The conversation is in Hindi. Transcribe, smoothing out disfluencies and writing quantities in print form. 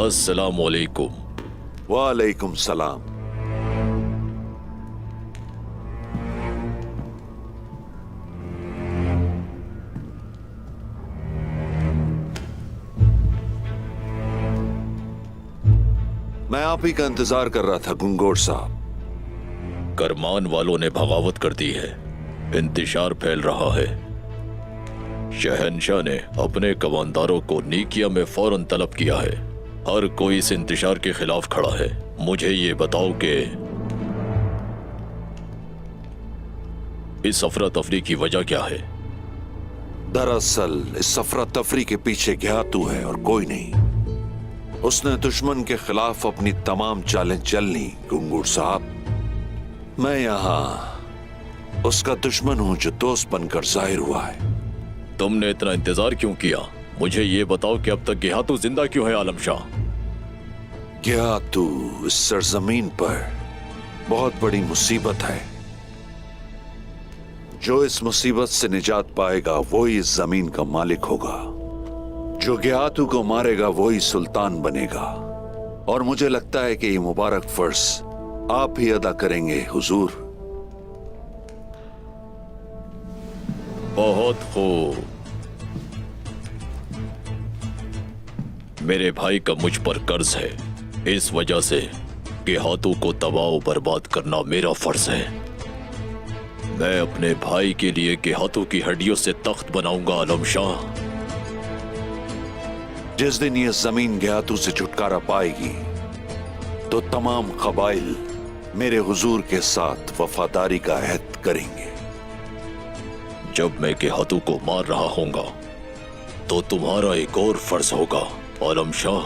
अस्सलामु अलैकुम। वालेकुम सलाम। मैं आप ही का इंतजार कर रहा था गुंगोर साहब। करमान वालों ने बगावत कर दी है, इंतशार फैल रहा है। शहनशाह ने अपने कमानदारों को नीकिया में फौरन तलब किया है। हर कोई इस इंतशार के खिलाफ खड़ा है। मुझे ये बताओ कि इस अफरा तफरी की वजह क्या है? दरअसल इस अफरा तफरी के पीछे ज्ञातू है और कोई नहीं। उसने दुश्मन के खिलाफ अपनी तमाम चालें चलनी गुंगूर साहब। मैं यहां उसका दुश्मन हूं जो दोस्त बनकर जाहिर हुआ है। तुमने इतना इंतजार क्यों किया? मुझे ये बताओ कि अब तक गेहातू जिंदा क्यों है आलम शाह? ज्ञातू इस सरजमीन पर बहुत बड़ी मुसीबत है। जो इस मुसीबत से निजात पाएगा वही इस जमीन का मालिक होगा। जो ज्ञातू को मारेगा वही सुल्तान बनेगा। और मुझे लगता है कि ये मुबारक फर्ज आप ही अदा करेंगे हुजूर। बहुत खूब। मेरे भाई का मुझ पर कर्ज है, इस वजह से गेहातू को तबाह बर्बाद करना मेरा फर्ज है। मैं अपने भाई के लिए गेहातू की हड्डियों से तख्त बनाऊंगा आलम शाह। जिस दिन ये जमीन ज्ञातू से छुटकारा पाएगी तो तमाम कबाइल मेरे हुजूर के साथ वफादारी का अहद करेंगे। जब मैं गेहातू को मार रहा होऊंगा तो तुम्हारा एक और फर्ज होगा आलम शाह।